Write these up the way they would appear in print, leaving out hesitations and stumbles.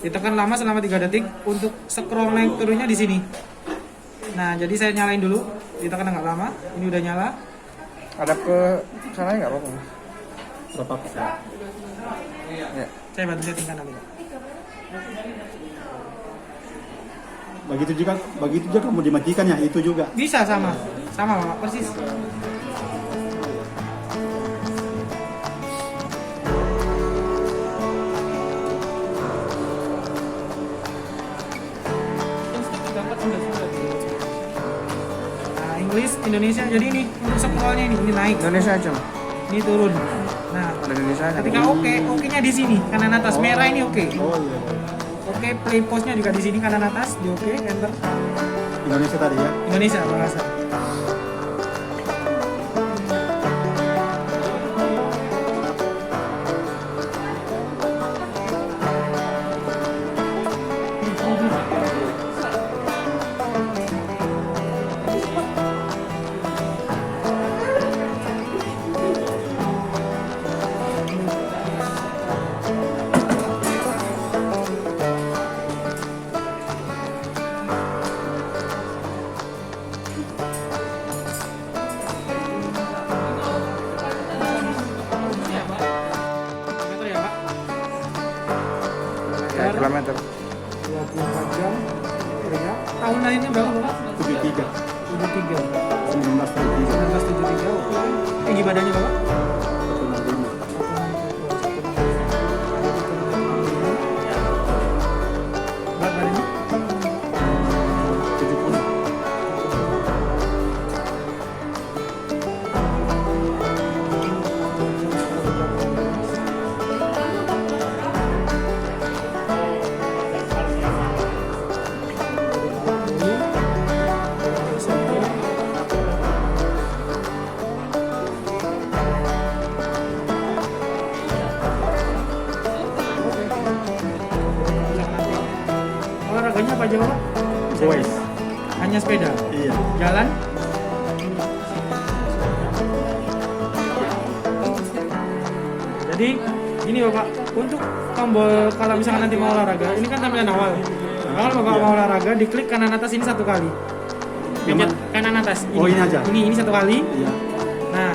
Ditekan lama selama 3 detik untuk scroll naik turunnya di sini. Nah, jadi saya nyalain dulu. Ditekan agak lama. Ini udah nyala. Ada ke sana nggak apa-apa? Berapa persen? Ya. Saya bantu settingkan nanti. Begitu juga kamu dimatikan ya, itu juga. Bisa sama Bapak, persis. Nah, English, Indonesia. Jadi ini untuk scrollnya ini naik, Indonesia aja. ini turun. Nah, Ada Indonesia aja. ketika oke-nya di sini kanan atas merah ini oke. Oh iya. Oke, play pause-nya juga di sini kanan atas, di oke, enter. Indonesia tadi ya. Indonesia bahasa. Kilometer ya, Pak? Ya, kilometer. 24 jam. Ya. Tahun lahirnya berapa, Pak? 73. 73. 1973. 1973. Oke. Tinggi badannya, Bapak? 165. Berat badannya? 70. Olahraganya apa aja, Bapak? Boys. Hanya sepeda. Iya. Jalan? Jadi ini Bapak, untuk tombol kalau misalkan nanti mau olahraga, ini kan tampilan awal. Kalau Bapak mau olahraga, diklik kanan atas ini 1 kali. Pencet kanan atas. Oh, ini aja? Ini 1 kali. Iya. Nah,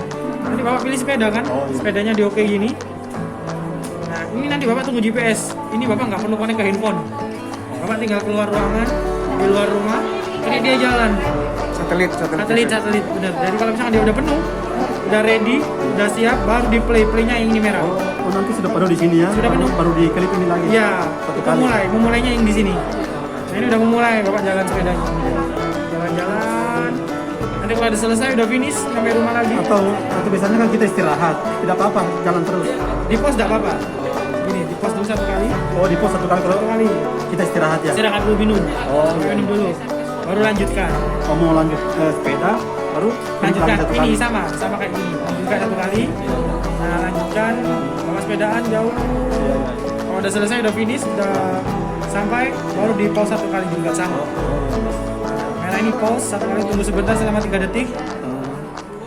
nanti Bapak pilih sepeda kan? Oh, iya. Sepedanya di oke gini. Nah, ini nanti Bapak tunggu GPS. Ini Bapak nggak perlu connect ke handphone. Bapak tinggal keluar ruangan, di luar rumah, ini dia jalan. Satelit. Satelit, benar. Jadi kalau misalkan dia udah penuh, udah ready, udah siap, baru di playnya yang ini merah. Oh, nanti sudah penuh di sini ya. Sudah penuh. Baru diklik ini lagi. Iya, Satu kali. memulainya yang di sini. Nah, ini udah memulai, Bapak jalan sepedanya. Jalan-jalan. Nanti kalau udah selesai, udah finish, sampai rumah lagi. Atau biasanya kan kita istirahat. Tidak apa-apa, jalan terus. Di pos enggak apa-apa. Gini, di pos dulu 1 kali. Oh, di pos 1 kali kalau 1 kali. kita istirahat ya. Istirahat dulu minum. Oh, iya. Minum dulu. Baru lanjutkan. Oh, mau lanjut sepeda, baru Lanjutkan. lagi 1 Ini kali. sama kayak gini. Lanjutkan 1 kali. Nah, lanjutkan. Bawa sepedaan jauh. Iya, iya. Kalau udah selesai, udah finish, udah sampai, baru di pause 1 kali juga sama. Merah ini pause 1 kali, tunggu sebentar selama 3 detik,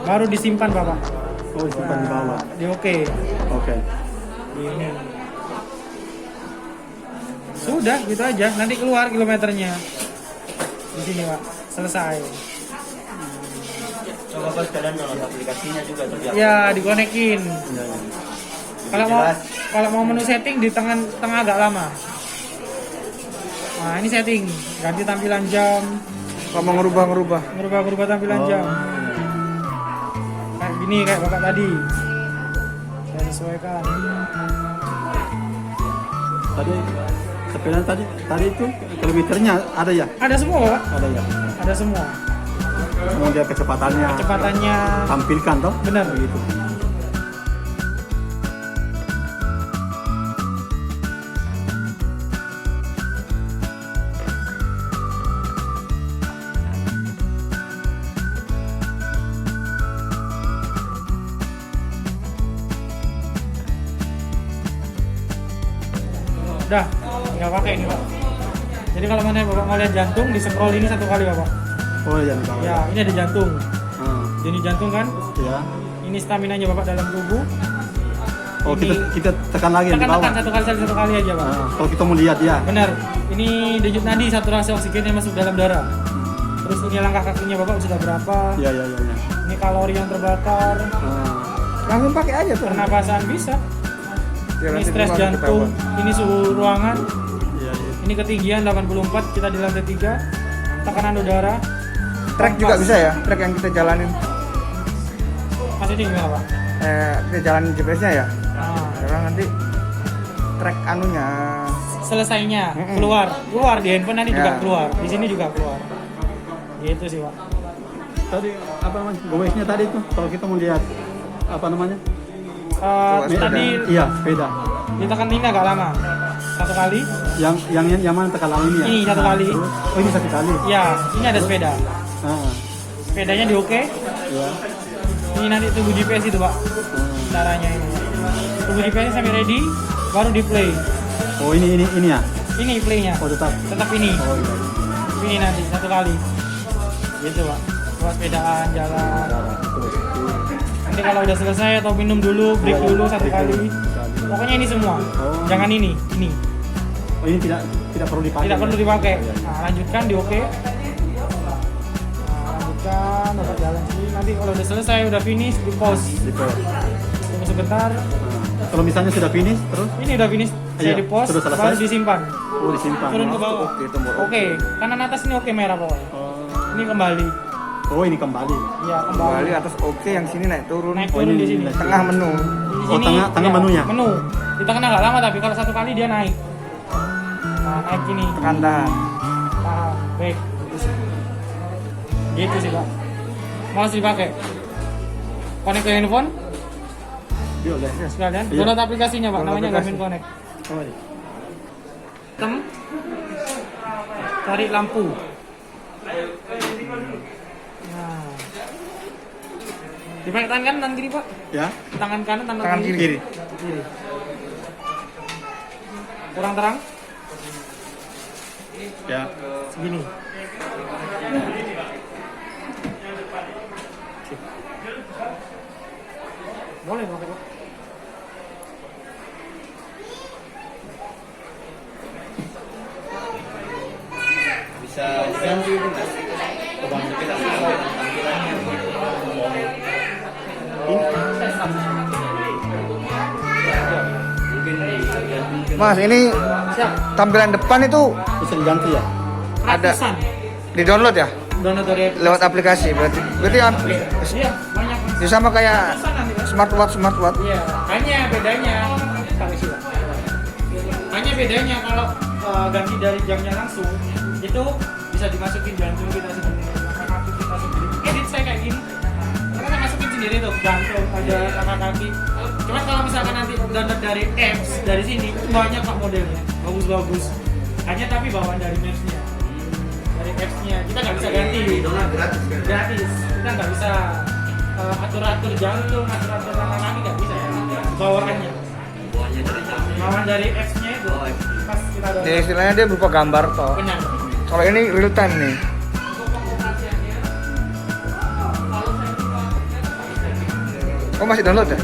baru disimpan Bapak. Oh, disimpan di bawah. Di oke. Oke. Ini. Sudah, gitu aja. Nanti keluar kilometernya. Di sini Pak, selesai. Coba pas kalian download aplikasinya juga tuh Ya, dikonekin. Iya, iya. Kalau mau menu setting di tengah agak lama. Nah, ini setting, ganti tampilan jam, Kalau mau ngerubah. ngerubah tampilan jam. Kayak gini, kayak Bapak tadi. Saya sesuaikan. Tadi sepeda tadi itu kilometernya ada ya? Ada semua, Pak. Ada ya. Ada semua. Kemudian kecepatannya Kecepatannya tampilkan toh? benar Begitu. Udah, nggak pakai ini Pak. Jadi kalau mana Bapak mau lihat jantung, di scroll ini 1 kali Bapak. Oh iya, di bawah. Ya, ini ada jantung. Ah, Ini jantung kan? ya. Ini staminanya Bapak dalam tubuh. Oh, Ini kita tekan lagi yang di bawah. tekan satu kali aja Pak. Kalau kita mau lihat ya. Benar. Ini denyut nadi saturasi oksigen yang masuk dalam darah. Terus ini langkah kakinya Bapak sudah berapa? Iya. Ini kalori yang terbakar. Langsung pakai aja tuh. Pernapasan bisa. Biar Ini nanti stres langsung jantung. ketahuan. Ini suhu ruangan. Iya. Ini ketinggian 84, kita di lantai 3. Tekanan udara. Track juga bisa ya, track yang kita jalanin. Maksudnya gimana Pak? Kita jalanin GPS-nya ya. Nah, Karena nanti track anunya. selesainya Mm-mm. keluar di handphone nanti juga Ya. keluar. Di sini juga keluar. Gitu sih Pak. Tadi apa namanya? Gowesnya tadi tuh kalau kita mau lihat apa namanya? Tadi Iya, sepeda. ditekan ini agak lama. Satu kali. Yang mana tekan lama ini ya? Ini satu kali. Terus, oh ini satu kali. Ya, ini ada sepeda. Ah, Sepedanya di oke. ya. Ini nanti tunggu GPS itu Pak. Caranya ini. Tunggu GPS sampai ready, baru di play. Oh ini ya. Ini playnya. Oh tetap. Tetap ini. Oh iya. Ini nanti satu kali. Gitu Pak. Buat sepedaan jalan. Terus. Nanti kalau udah selesai atau minum dulu, break Iya, dulu satu break kali. dulu. Pokoknya ini semua. Oh. Jangan ini. Oh ini tidak perlu dipakai. Tidak perlu dipakai. Iya, iya. Nah, lanjutkan di oke. Nah, lanjutkan, dapat jalan sini. Nanti kalau udah selesai, udah finish, di pause. Di pause. Tunggu sebentar. Kalau misalnya sudah finish terus Ini udah finish, saya Iya, di pause, sudah selesai. baru disimpan. disimpan. Turun ke bawah. Oke, tombol Oke, kanan atas ini oke merah pokoknya. Oh. Ini kembali. Oh ini kembali. Iya, kembali kembali. atas oke, yang sini naik turun. Naik Oh, turun ini di sini. naik. Tengah menu. Di Oh, sini, tengah ya, menunya? Menu. Ditekan agak lama tapi kalau satu kali dia naik. Nah, naik gini. Tekan tahan. Nah, baik. Gitu sih Pak. Mau dipakai? Connect ke handphone Yuk guys. sekalian. Iya. Download aplikasinya Pak, Download namanya aplikasi. Garmin Connect. Oh, iya. Cari lampu. Nah. Dipakai tangan kanan, tangan kiri Pak. Ya. Tangan kanan, tangan Tangan kiri. kiri. Kiri. Kurang terang? Ya. Segini. Boleh pakai Pak. Bisa diganti itu nggak? Kebang kita sesuai dengan tampilannya. Mungkin bisa diganti. Mas, ini Siap. tampilan depan itu Bisa diganti ya. Ada. Ratusan. di-download ya? Download dari Lewat aplikasi berarti. Berarti Iya, banyak Mas. ya sama kayak Ratusan nanti Pak. smartwatch. Iya, hanya bedanya hanya bedanya kalau ganti dari jamnya langsung itu bisa dimasukin jantung kita sendiri, langkah kaki kita sendiri. Edit saya kayak gini, kita kan masukin sendiri tuh jantung, ada langkah kaki. Cuman kalau misalkan nanti download dari apps dari sini banyak kok modelnya, bagus-bagus. Hanya tapi bawaan dari Maps-nya, dari apps-nya kita nggak bisa ganti. Gratis, kita nggak bisa atur-atur jantung, atur-atur langkah kaki nggak bisa ya. Bawaannya bawaan dari apps-nya itu pas kita Ya download. istilahnya dia berupa gambar toh. Benar. Kalau ini real time nih. Oh masih download ya?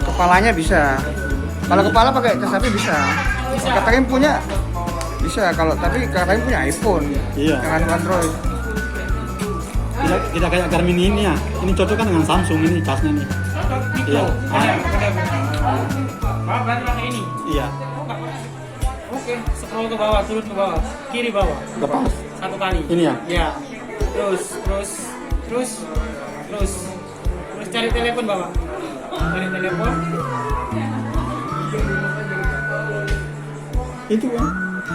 Kepalanya bisa. Kalau kepala pakai cas HP bisa. Bisa. Katanya punya bisa. Kalau tapi katanya punya iPhone. Iya. Jangan Android. Tidak kayak Garmin ini ya. Ini cocok kan dengan Samsung ini casnya nih. Mikro. Iya. Benar. Maaf, berarti pakai ini. Iya. Oh, enggak. Oke, scroll ke bawah, turun ke bawah, kiri bawah. Lepas. Satu kali. Ini ya? Ya. Terus cari telepon Bapak. Cari telepon. Itu kan.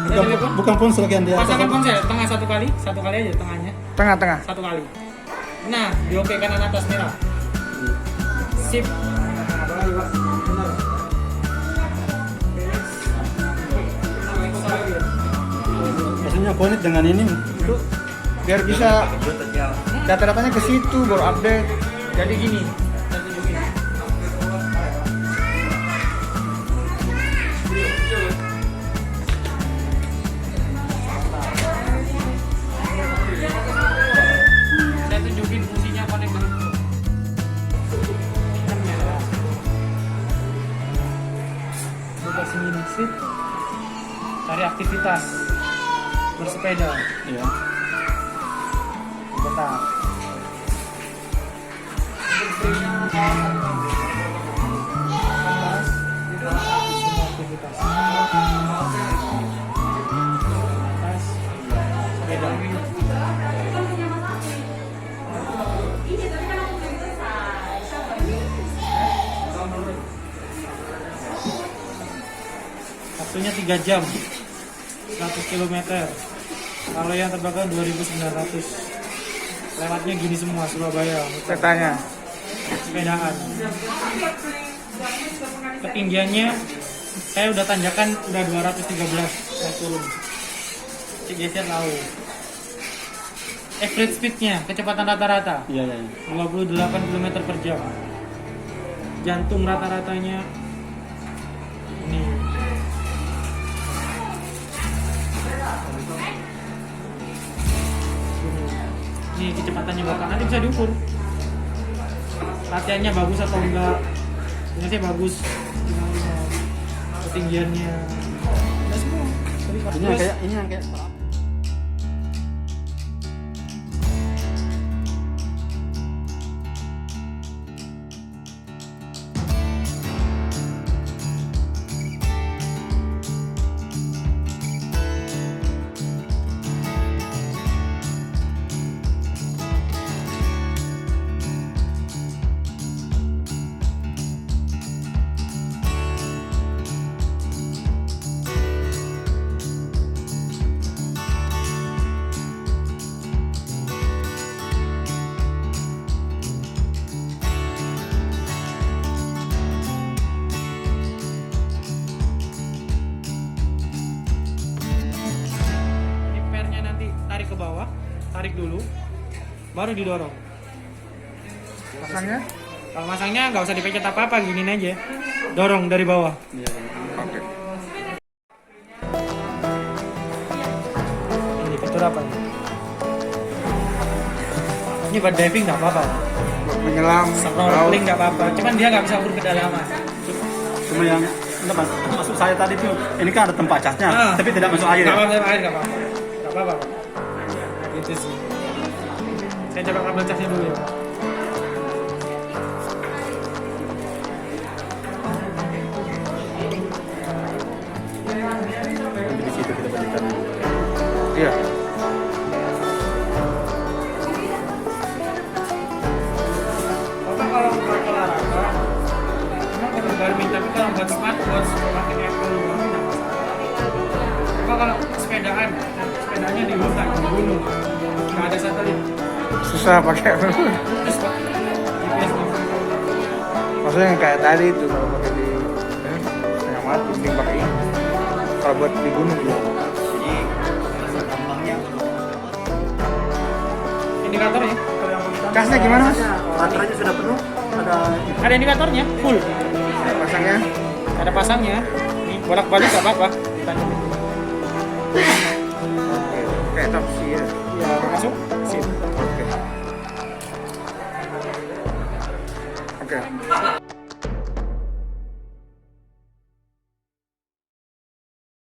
Ada telepon? Bukan ponsel kan dia. Pasangkan ponsel tengah satu kali aja tengahnya. Tengah-tengah. Satu kali. Nah, di oke kanan atas merah. Sip. Apa lagi, Pak? Benar. Maksudnya connect dengan ini itu Biar bisa data-datanya ke situ baru update. Jadi gini, saya tunjukin. Saya tunjukin fungsinya connect dengan itu. sini sip. Cari aktivitas bersepeda. Iya. Bentar. Aktivitas. Sepeda. Waktunya 3 jam 100 km. Kalau yang terbakar 2.900. Lewatnya gini semua Surabaya. Petanya. Sepedaan. Ketinggiannya saya udah tanjakan udah 213. Saya turun. Geser tahu. Average speednya, kecepatan rata-rata Iya, iya. 28 km per jam. Jantung rata-ratanya ini. Ini kecepatannya bakal nanti bisa diukur. Latihannya bagus atau enggak? Ini sih bagus. Ketinggiannya. Udah semua. Ini yang kayak tarik ke bawah, tarik dulu, baru didorong. Pasangnya? Kalau masangnya nggak usah dipencet apa-apa, giniin aja, dorong dari bawah. Iya. Oke. Ini fitur apa? Ini buat diving nggak apa-apa, Menyelam. snorkeling nggak apa-apa, cuman dia nggak bisa ukur kedalaman. Cuma yang enggak, Mas, maksud saya tadi tuh ini kan ada tempat casnya, Ah. tapi tidak masuk air. Nggak Ya? apa-apa, air nggak apa-apa, nggak apa-apa. Itu sih. Saya coba kabel casnya dulu ya. Di situ kita berikan. Iya. Bapak kalau buat olahraga, emang kalau Garmin, tapi kalau buat smartwatch pakai Apple banget nggak masalah. Bapak kalau sepedaan, sepedanya di hutan, di gunung, nggak ada satelit, Susah pakai. terus Pak, GPS nya. Maksudnya yang kayak tadi itu kalau pakai di setengah mati, mending pakai ini. Kalau buat di gunung ya. Jadi gampangnya Indikatornya, kalau yang mau Kasnya gimana mas? Baterainya sudah penuh, ada indikatornya, full, Pasangnya? ada pasangnya. Nih bolak-balik nggak apa-apa. Kayak top sih ya. Ya masuk, sip. Oke.